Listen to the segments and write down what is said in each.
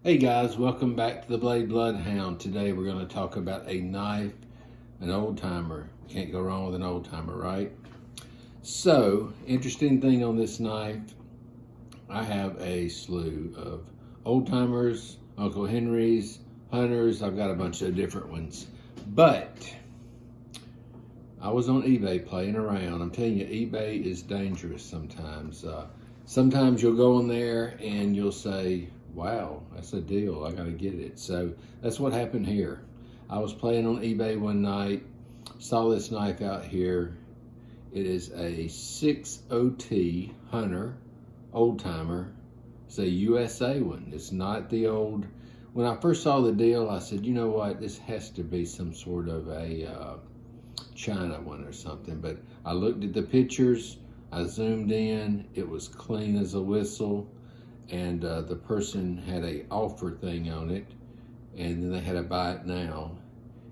Hey guys, welcome back to the Blade Bloodhound. Today we're going to talk about a knife, an old timer. Can't go wrong with an old timer, right? So, interesting thing on this knife, I have a slew of old timers, Uncle Henry's, Hunters. I've got a bunch of different ones. But I was on eBay playing around. I'm telling you, eBay is dangerous sometimes. Sometimes you'll go on there and you'll say, wow, that's a deal, I gotta get it. So that's what happened here. I was playing on eBay one night, saw this knife out here. It is a 6OT Hunter, old timer. It's a USA one. It's not the old. When I first saw the deal, I said, you know what, this has to be some sort of a China one or something. But I looked at the pictures, I zoomed in, it was clean as a whistle. And the person had a offer thing on it, and then they had to buy it now.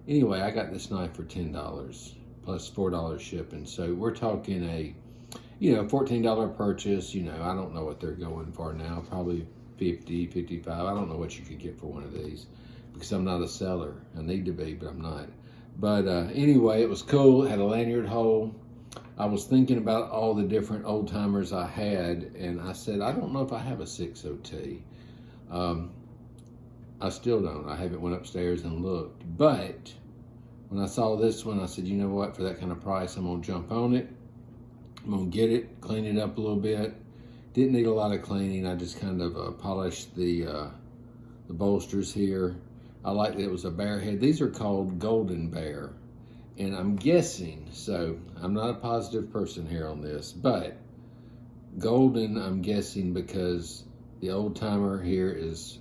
Anyway, I got this knife for $10 plus $4 shipping. So we're talking a, $14 purchase. I don't know what they're going for now, probably 50, 55. I don't know what you could get for one of these because I'm not a seller. I need to be, but I'm not. But anyway, it was cool. It had a lanyard hole. I was thinking about all the different old timers I had, and I said, I don't know if I have a 6OT. I still don't. I haven't went upstairs and looked. But when I saw this one, I said, you know what? For that kind of price, I'm going to jump on it. I'm going to get it, clean it up a little bit. Didn't need a lot of cleaning. I just kind of polished the bolsters here. I like that it was a bear head. These are called Golden Bear. And I'm guessing, so I'm not a positive person here on this, but golden, I'm guessing because the old timer here is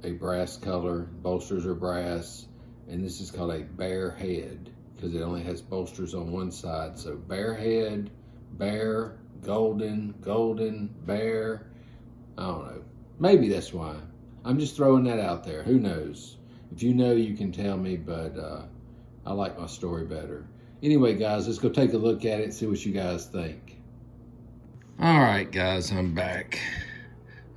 a brass color, bolsters are brass, and this is called a bear head because it only has bolsters on one side. So bear head, bear, golden, bear, I don't know. Maybe that's why. I'm just throwing that out there. Who knows? If you know, you can tell me, but I like my story better. Anyway, guys, let's go take a look at it and see what you guys think. All right, guys, I'm back.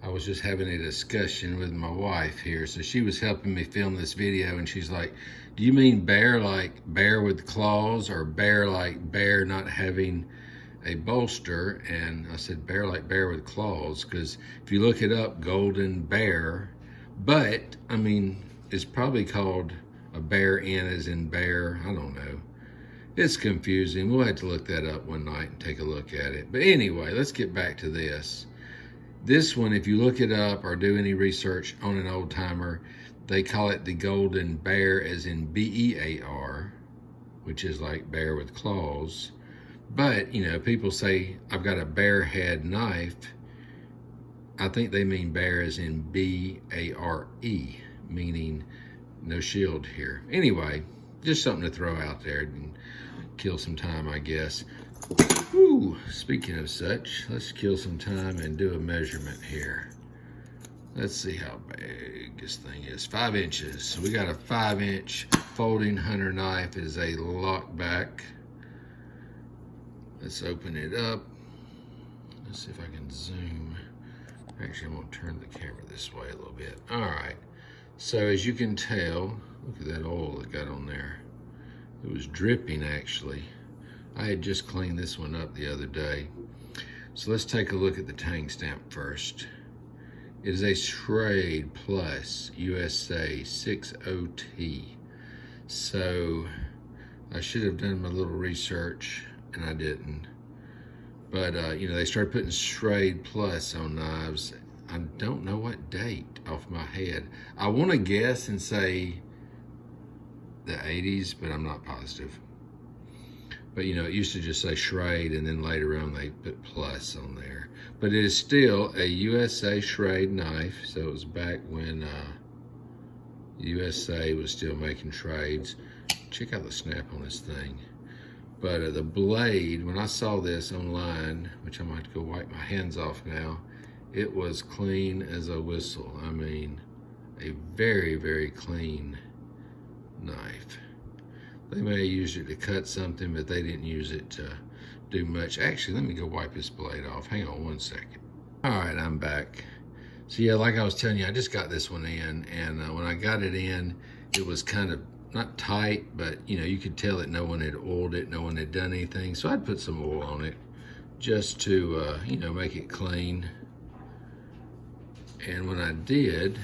I was just having a discussion with my wife here. So she was helping me film this video, and she's like, do you mean bear like bear with claws, or bear like bear not having a bolster? And I said, bear like bear with claws, because if you look it up, Golden Bear, but, I mean, it's probably called a bear in as in bear. I don't know. It's confusing. We'll have to look that up one night and take a look at it. But anyway, let's get back to this. This one, if you look it up or do any research on an old timer, they call it the Golden Bear as in BEAR, which is like bear with claws. But, people say, I've got a bear head knife. I think they mean bear as in BARE, meaning no shield here. Anyway, just something to throw out there and kill some time, I guess. Woo, speaking of such, let's kill some time and do a measurement here. Let's see how big this thing is. 5 inches. So we got a 5-inch folding Hunter knife. It is a lockback. Let's open it up. Let's see if I can zoom. Actually, I'm gonna turn the camera this way a little bit. All right. So as you can tell, look at that oil that got on there. It was dripping, actually. I had just cleaned this one up the other day. So let's take a look at the tang stamp first. It is a Schrade Plus USA 6OT. So I should have done my little research, and I didn't. But, they started putting Schrade Plus on knives. I don't know what date off my head. I want to guess and say the 80s, but I'm not positive. But, it used to just say Schrade, and then later on they put Plus on there. But it is still a USA Schrade knife, so it was back when USA was still making trades. Check out the snap on this thing. But the blade, when I saw this online, which I'm going to have to go wipe my hands off now, it was clean as a whistle. I mean, a very, very clean knife. They may have used it to cut something, but they didn't use it to do much. Actually, let me go wipe this blade off. Hang on one second. All right, I'm back. So yeah, like I was telling you, I just got this one in, and when I got it in, it was kind of not tight, but you could tell that no one had oiled it, no one had done anything. So I'd put some oil on it just to make it clean. And when I did,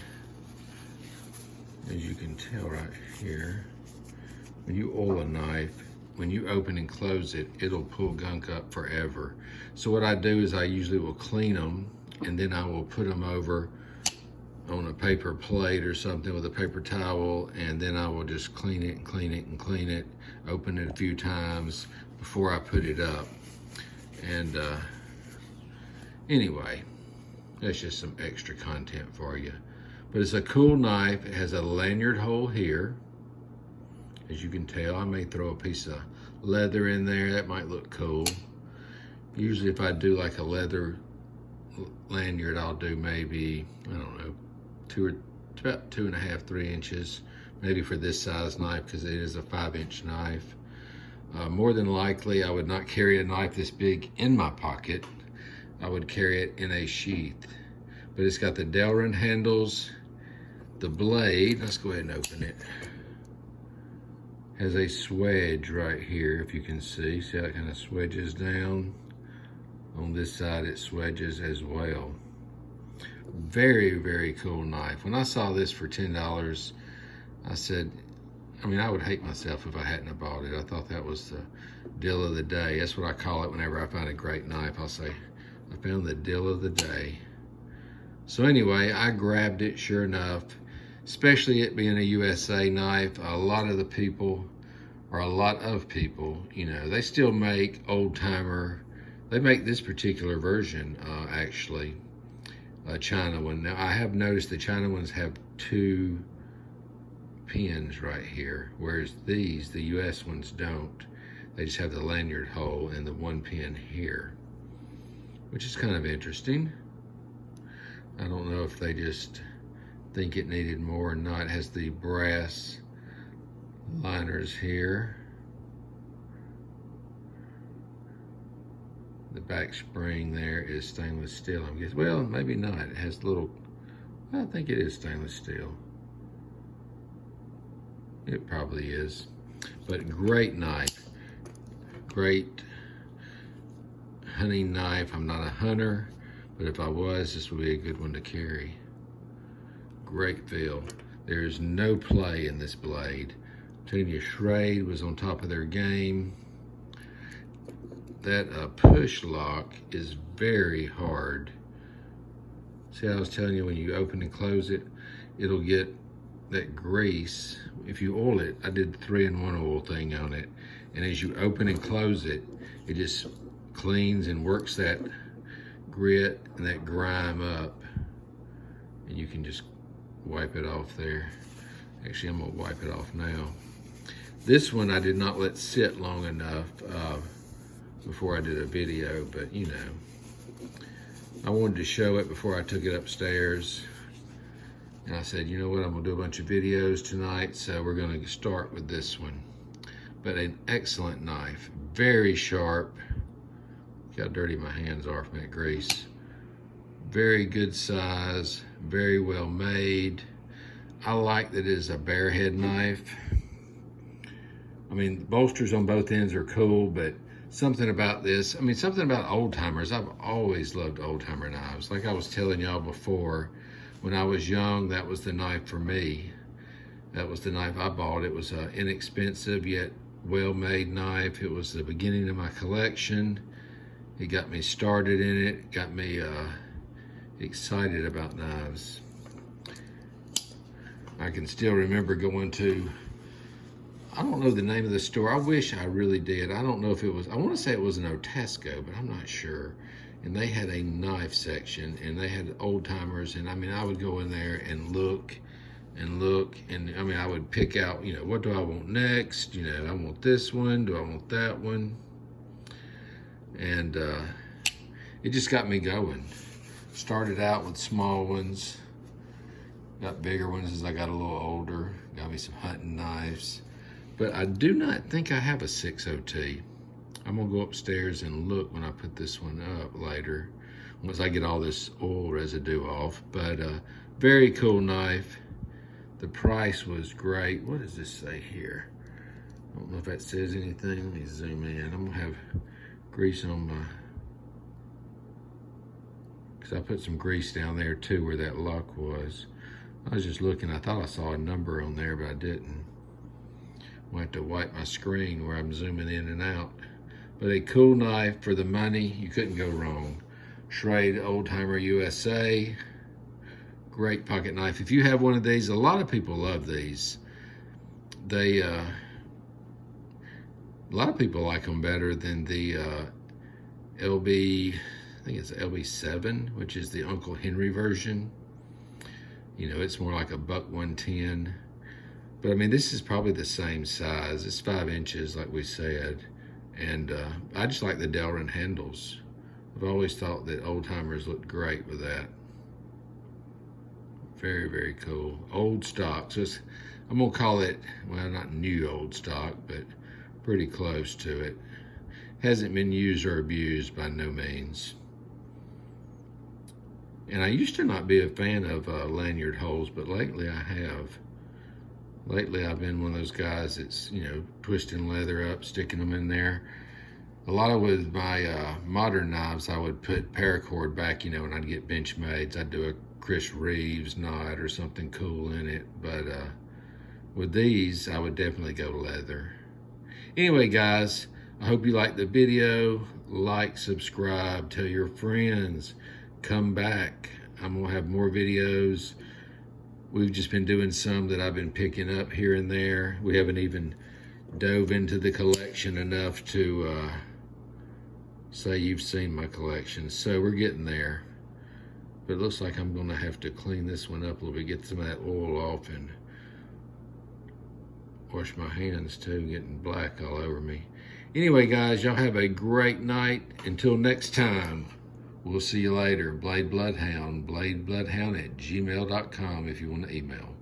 as you can tell right here, when you oil a knife, when you open and close it, it'll pull gunk up forever. So what I do is I usually will clean them, and then I will put them over on a paper plate or something with a paper towel, and then I will just clean it and clean it and clean it, open it a few times before I put it up. And anyway, that's just some extra content for you. But it's a cool knife. It has a lanyard hole here. As you can tell, I may throw a piece of leather in there. That might look cool. Usually if I do like a leather lanyard, I'll do maybe, I don't know, about 2.5, 3 inches, maybe for this size knife, because it is a 5-inch knife. More than likely, I would not carry a knife this big in my pocket. I would carry it in a sheath. But it's got the Delrin handles. The blade, let's go ahead and open it, has a swedge right here, if you can see. See how it kind of swedges down? On this side, it swedges as well. Very, very cool knife. When I saw this for $10, I said, I would hate myself if I hadn't have bought it. I thought that was the deal of the day. That's what I call it whenever I find a great knife. I'll say, I found the deal of the day. So anyway, I grabbed it, sure enough, especially it being a USA knife. A lot of people, they still make old-timer. They make this particular version, actually, a China one. Now, I have noticed the China ones have 2 pins right here, whereas these, the US ones, don't. They just have the lanyard hole and the 1 pin here, which is kind of interesting. I don't know if they just think it needed more or not. It has the brass liners here. The back spring there is stainless steel, I guess. Well, maybe not. It has little, I think it is stainless steel. It probably is. But great knife. Great hunting knife. I'm not a hunter, but if I was, this would be a good one to carry. Great feel. There's no play in this blade. I'm telling you, Schrade was on top of their game. That push lock is very hard. See how I was telling you, when you open and close it, it'll get that grease. If you oil it, I did the 3-in-1 oil thing on it, and as you open and close it, it just cleans and works that grit and that grime up, and you can just wipe it off there. Actually, I'm gonna wipe it off now. This one I did not let sit long enough before I did a video, but I wanted to show it before I took it upstairs. And I said, you know what, I'm gonna do a bunch of videos tonight, so we're gonna start with this one. But an excellent knife, very sharp. Look how dirty my hands are from that grease. Very good size, very well made. I like that it is a bare head knife. The bolsters on both ends are cool, but something about this, something about old timers. I've always loved old timer knives. Like I was telling y'all before, when I was young, that was the knife for me. That was the knife I bought. It was an inexpensive yet well-made knife. It was the beginning of my collection. It got me started in it, got me excited about knives. I can still remember going to, I don't know the name of the store. I wish I really did. I don't know if it was, I want to say it was an Otasco, but I'm not sure. And they had a knife section, and they had old timers, and I would go in there and look, and I would pick out, what do I want next? I want this one, do I want that one? And it just got me going. Started out with small ones, got bigger ones as I got a little older, got me some hunting knives. But I do not think I have a 6OT. I'm gonna go upstairs and look when I put this one up later. once I get all this oil residue off. But very cool knife. The price was great. What does this say here? I don't know if that says anything. Let me zoom in. I'm gonna have grease on my, because I put some grease down there too where that lock was. I was just looking, I thought I saw a number on there, but I didn't. I'll have to wipe my screen where I'm zooming in and out. But a cool knife for the money, you couldn't go wrong. Schrade USA. Great pocket knife. If you have one of these, a lot of people love these. They, a lot of people like them better than the LB, I think it's LB7, which is the Uncle Henry version. You know, it's more like a $1.10. But I mean, this is probably the same size. It's 5 inches, like we said. And I just like the Delrin handles. I've always thought that old timers looked great with that. Very, very cool. Old stock. So I'm gonna call it, well, not new old stock, but pretty close to it. Hasn't been used or abused by no means. And I used to not be a fan of lanyard holes, but lately I have. Lately I've been one of those guys that's, you know, twisting leather up, sticking them in there. A lot of with my modern knives, I would put paracord back, you know, and I'd get Benchmades. I'd do a Chris Reeves knot or something cool in it. But with these, I would definitely go leather. Anyway, guys, I hope you liked the video. Like, subscribe, tell your friends, come back. I'm gonna have more videos. We've just been doing some that I've been picking up here and there. We haven't even dove into the collection enough to say you've seen my collection. So we're getting there. But it looks like I'm gonna have to clean this one up a little bit, get some of that oil off and wash my hands too, getting black all over me. Anyway, guys, y'all have a great night. Until next time, we'll see you later. Blade Bloodhound, bladebloodhound@gmail.com if you want to email.